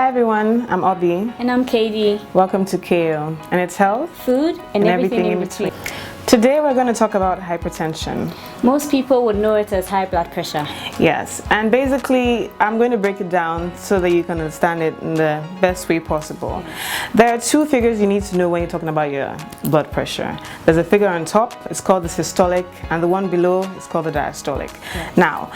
everyone, I'm Obi. And I'm Katie. Welcome to KO, and it's health, food, and everything in between. Today we're going to talk about hypertension. Most people would know it as high blood pressure. Yes, and basically I'm going to break it down so that you can understand it in the best way possible. There are two figures you need to know when you're talking about your blood pressure. There's a figure on top, it's called the systolic, and the one below is called the diastolic. Yes. Now,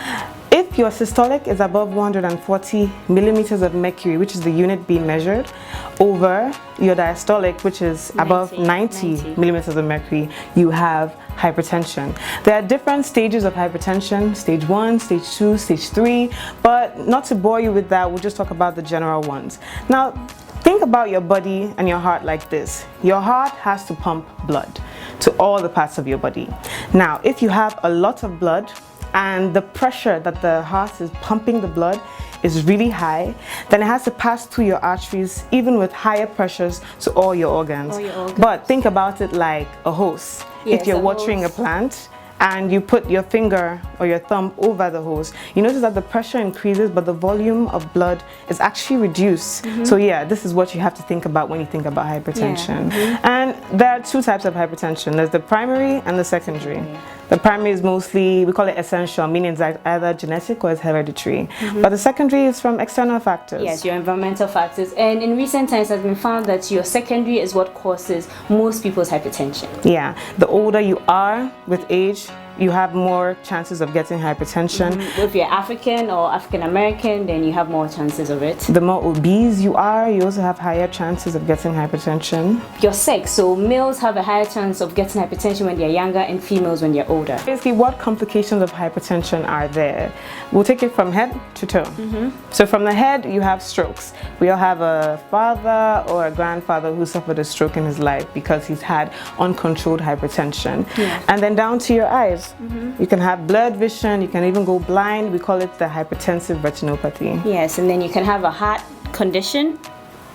if your systolic is above 140 millimeters of mercury, which is the unit being measured, over your diastolic, which is above 90 millimeters of mercury, you have hypertension. There are different stages of hypertension, stage 1, stage 2, stage 3, but not to bore you with that, we'll just talk about the general ones. Now, think about your body and your heart like this. Your heart has to pump blood to all the parts of your body. Now, if you have a lot of blood, and the pressure that the heart is pumping the blood is really high, then it has to pass through your arteries, even with higher pressures, to all your organs. But think about it like a hose. Yes, if you're watering a plant and you put your finger or your thumb over the hose, you notice that the pressure increases, but the volume of blood is actually reduced. So yeah, this is what you have to think about when you think about hypertension. And there are two types of hypertension. There's the primary and the secondary. The primary is mostly, we call it essential, meaning it's either genetic or it's hereditary. But the secondary is from external factors. Yes, your environmental factors. And in recent times, it has been found that your secondary is what causes most people's hypertension. Yeah, the older you are with age, you have more chances of getting hypertension. If you're African or African American, then you have more chances of it. The more obese you are, you also have higher chances of getting hypertension. Your sex, so males have a higher chance of getting hypertension when they're younger and females when they're older. Basically, what complications of hypertension are there? We'll take it from head to toe. So from the head, you have strokes. We all have a father or a grandfather who suffered a stroke in his life because he's had uncontrolled hypertension. And then down to your eyes. You can have blurred vision, you can even go blind. We call it the hypertensive retinopathy. Yes, and then you can have a heart condition,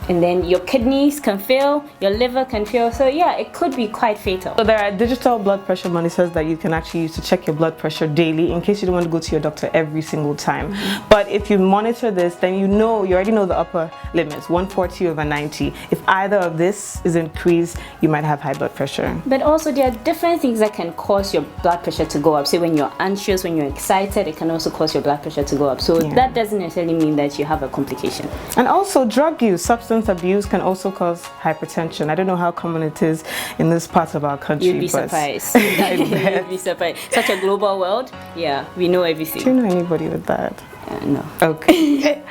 and then your kidneys can fail, your liver can fail. So yeah, it could be quite fatal. So there are digital blood pressure monitors that you can actually use to check your blood pressure daily in case you don't want to go to your doctor every single time. But if you monitor this, then you already know the upper limits, 140 over 90. If either of this is increased, you might have high blood pressure. But also there are different things that can cause your blood pressure to go up. Say when you're anxious, when you're excited, it can also cause your blood pressure to go up. So that doesn't necessarily mean that you have a complication. And also drug use, substance abuse can also cause hypertension. I don't know how common it is in this part of our country. You'd be surprised. You'd be surprised. Such a global world. Yeah, we know everything. Do you know anybody with that? No. Okay.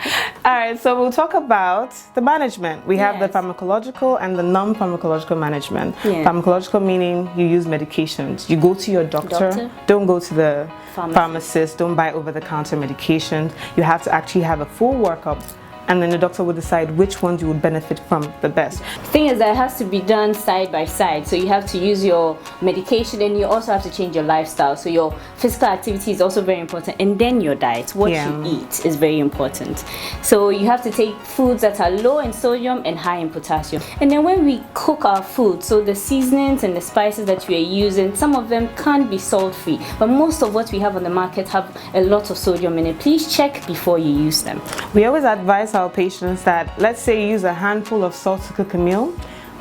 All right, so we'll talk about the management. We have the pharmacological and the non-pharmacological management. Pharmacological meaning you use medications. You go to your doctor. Don't go to the pharmacist. Don't buy over-the-counter medications. You have to actually have a full workup, and then the doctor will decide which ones you would benefit from the best. The thing is that it has to be done side by side. So you have to use your medication, and you also have to change your lifestyle. So your physical activity is also very important, and then your diet, what you eat, is very important. So you have to take foods that are low in sodium and high in potassium. And then when we cook our food, so the seasonings and the spices that we are using, some of them can't be salt-free, but most of what we have on the market have a lot of sodium in it. Please check before you use them. We always advise our patients that, let's say you use a handful of salt to cook a meal,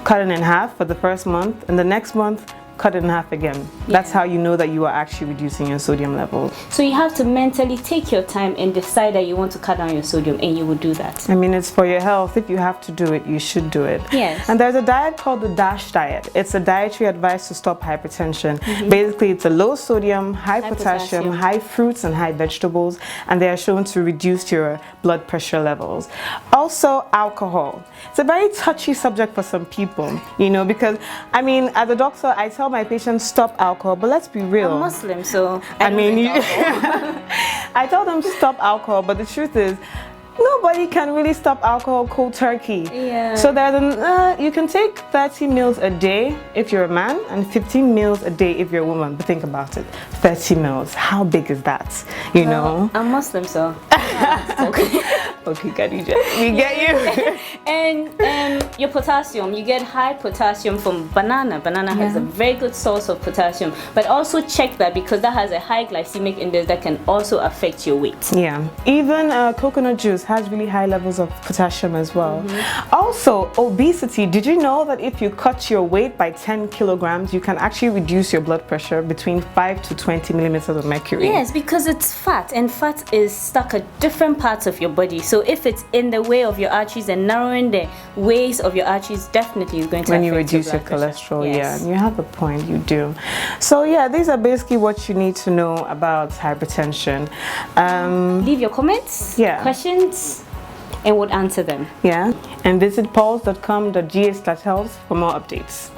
cut it in half for the first month, and the next month cut it in half again. That's how you know that you are actually reducing your sodium levels. So you have to mentally take your time and decide that you want to cut down your sodium, and you will do that. I mean, it's for your health. If you have to do it, you should do it. Yes. And there's a diet called the DASH diet. It's a dietary advice to stop hypertension. Basically, it's a low sodium, high potassium, high fruits and high vegetables, and they are shown to reduce your blood pressure levels. Also, alcohol. It's a very touchy subject for some people, because I mean, as a doctor, I tell my patients stop alcohol, but let's be real. I'm Muslim, so I mean, I tell them stop alcohol, but the truth is, nobody can really stop alcohol cold turkey. So there's you can take 30 meals a day if you're a man and 15 meals a day if you're a woman. But think about it, 30 meals, how big is that? Know? I'm Muslim, so okay, Khadija, we get you. And your potassium, you get high potassium from banana. Banana has a very good source of potassium, but also check that because that has a high glycemic index that can also affect your weight. Even coconut juice has really high levels of potassium as well. Also, obesity. Did you know that if you cut your weight by 10 kilograms, you can actually reduce your blood pressure between 5 to 20 millimeters of mercury? Yes, because it's fat, and fat is stuck at different parts of your body. So if it's in the way of your arteries and narrowing the ways of your arteries, definitely is going to when you affect reduce your blood pressure. cholesterol. Yes. Yeah, you have a point, you do. So yeah, these are basically what you need to know about hypertension. Leave your comments, Yeah. questions, and we'll answer them. Yeah, and visit pulse.com.ga/health for more updates.